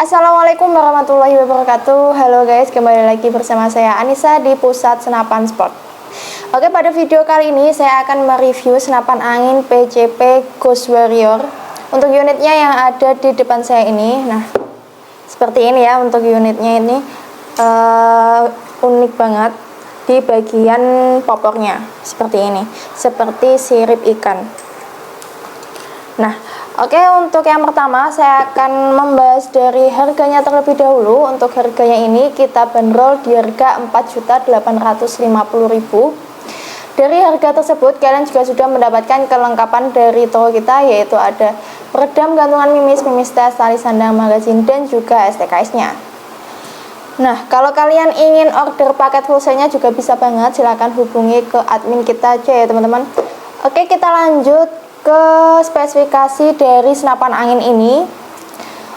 Assalamualaikum warahmatullahi wabarakatuh. Halo guys, kembali lagi bersama saya Anissa di Pusat Senapan Sport. Oke, pada video kali ini saya akan mereview senapan angin PCP Ghost Warrior. Untuk unitnya yang ada di depan saya ini, nah seperti ini ya. Untuk unitnya ini unik banget di bagian popornya, seperti ini, seperti sirip ikan. Nah, oke, untuk yang pertama saya akan membahas dari harganya terlebih dahulu. Untuk harganya ini kita bandrol di harga 4.850.000. Dari harga tersebut kalian juga sudah mendapatkan kelengkapan dari toko kita, yaitu ada peredam, gantungan mimis, tes, tali sandang, magazin, dan juga STKS-nya. Nah, kalau kalian ingin order paket full set-nya juga bisa banget, silahkan hubungi ke admin kita aja ya teman-teman. Oke, kita lanjut ke spesifikasi dari senapan angin ini.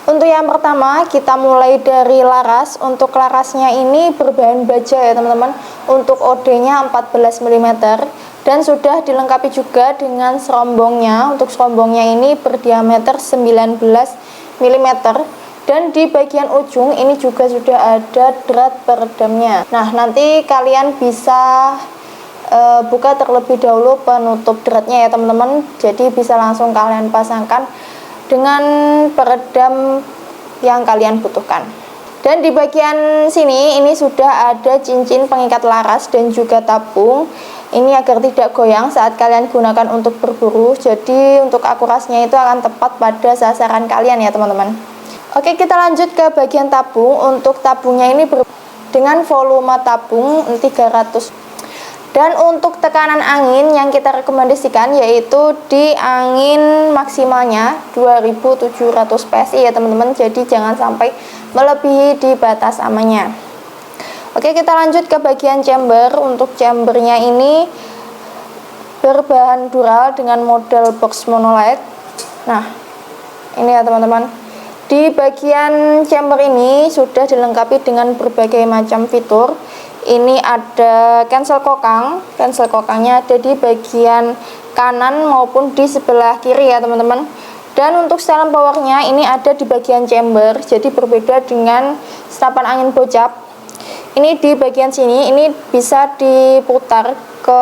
Untuk yang pertama kita mulai dari laras. Untuk larasnya ini berbahan baja ya teman-teman. Untuk OD nya 14 mm dan sudah dilengkapi juga dengan serombongnya. Untuk serombongnya ini berdiameter 19 mm dan di bagian ujung ini juga sudah ada drat peredamnya. Nah, nanti kalian bisa buka terlebih dahulu penutup dratnya ya teman-teman, jadi bisa langsung kalian pasangkan dengan peredam yang kalian butuhkan. Dan di bagian sini ini sudah ada cincin pengikat laras dan juga tabung ini agar tidak goyang saat kalian gunakan untuk berburu, jadi untuk akurasinya itu akan tepat pada sasaran kalian ya teman-teman. Oke, kita lanjut ke bagian tabung. Untuk tabungnya ini dengan volume tabung 300. Dan untuk tekanan angin yang kita rekomendasikan yaitu di angin maksimalnya 2700 PSI ya teman-teman, jadi jangan sampai melebihi di batas amannya. Oke, kita lanjut ke bagian chamber. Untuk chambernya ini berbahan dural dengan model box monolight. Nah, ini ya teman-teman, di bagian chamber ini sudah dilengkapi dengan berbagai macam fitur. Ini ada cancel kokang. Cancel kokangnya ada di bagian kanan maupun di sebelah kiri ya teman-teman. Dan untuk setelan powernya ini ada di bagian chamber, jadi berbeda dengan senapan angin bocap. Ini di bagian sini ini bisa diputar ke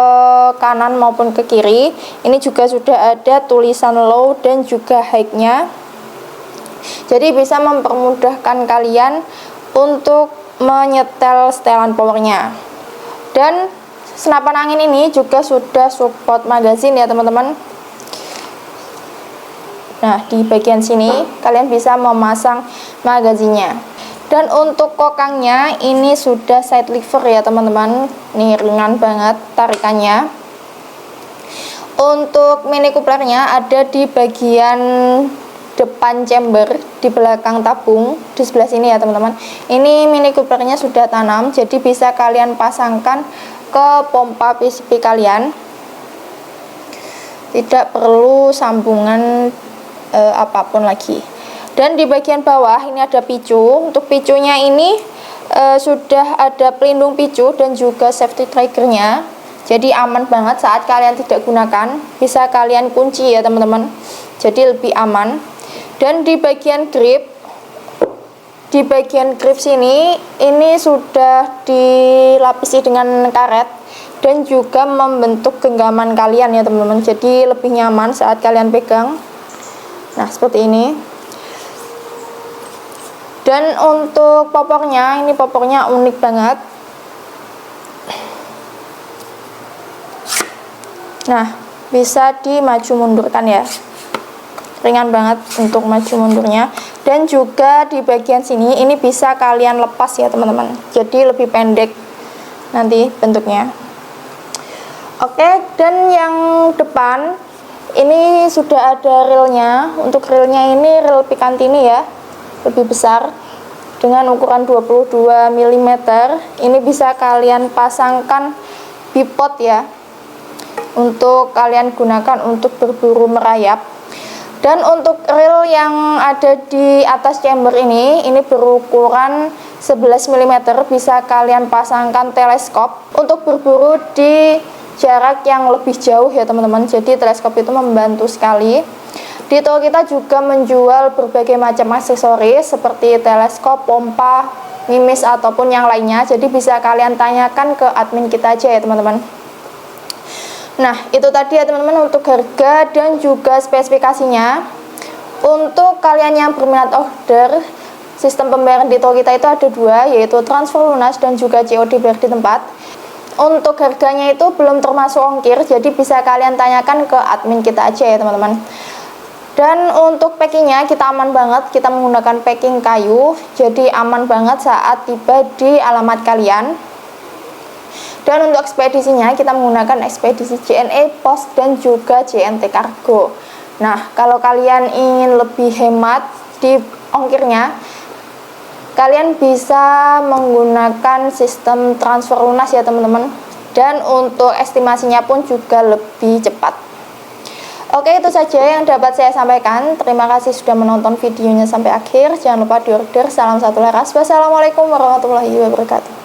kanan maupun ke kiri. Ini juga sudah ada tulisan low dan juga high-nya, jadi bisa mempermudahkan kalian untuk menyetel setelan powernya. Dan senapan angin ini juga sudah support magazin ya teman-teman. Nah, di bagian sini kalian bisa memasang magazinnya. Dan untuk kokangnya ini sudah side lever ya teman-teman. Ini ringan banget tarikannya. Untuk mini couplernya ada di bagian depan chamber di belakang tabung di sebelah sini ya teman-teman. Ini mini couplernya sudah tanam, jadi bisa kalian pasangkan ke pompa PCP kalian, tidak perlu sambungan apapun lagi. Dan di bagian bawah ini ada picu. Untuk picunya ini sudah ada pelindung picu dan juga safety triggernya, jadi aman banget saat kalian tidak gunakan. Bisa kalian kunci ya teman-teman, jadi lebih aman. Dan di bagian grip sini ini sudah dilapisi dengan karet dan juga membentuk genggaman kalian ya teman-teman, jadi lebih nyaman saat kalian pegang. Nah, seperti ini. Dan untuk popornya, ini popornya unik banget. Nah, bisa dimaju mundurkan ya, ringan banget untuk maju mundurnya. Dan juga di bagian sini ini bisa kalian lepas ya teman-teman, jadi lebih pendek nanti bentuknya. Oke, dan yang depan ini sudah ada reelnya. Untuk reelnya ini reel Picatinny ya, lebih besar dengan ukuran 22 mm. Ini bisa kalian pasangkan bipod ya, untuk kalian gunakan untuk berburu merayap. Dan untuk reel yang ada di atas chamber ini berukuran 11 mm, bisa kalian pasangkan teleskop untuk berburu di jarak yang lebih jauh ya teman-teman. Jadi teleskop itu membantu sekali. Di toko kita juga menjual berbagai macam aksesoris seperti teleskop, pompa, mimis ataupun yang lainnya. Jadi bisa kalian tanyakan ke admin kita aja ya teman-teman. Nah, itu tadi ya teman-teman untuk harga dan juga spesifikasinya. Untuk kalian yang berminat order, sistem pembayaran di toko kita itu ada dua, yaitu transfer lunas dan juga COD bayar di tempat. Untuk harganya itu belum termasuk ongkir, jadi bisa kalian tanyakan ke admin kita aja ya teman-teman. Dan untuk packingnya kita aman banget, kita menggunakan packing kayu, jadi aman banget saat tiba di alamat kalian. Dan untuk ekspedisinya kita menggunakan ekspedisi JNE Pos dan juga JNT Kargo. Nah, kalau kalian ingin lebih hemat di ongkirnya, kalian bisa menggunakan sistem transfer lunas ya teman-teman. Dan untuk estimasinya pun juga lebih cepat. Oke, itu saja yang dapat saya sampaikan. Terima kasih sudah menonton videonya sampai akhir. Jangan lupa diorder. Salam satu laras. Wassalamualaikum warahmatullahi wabarakatuh.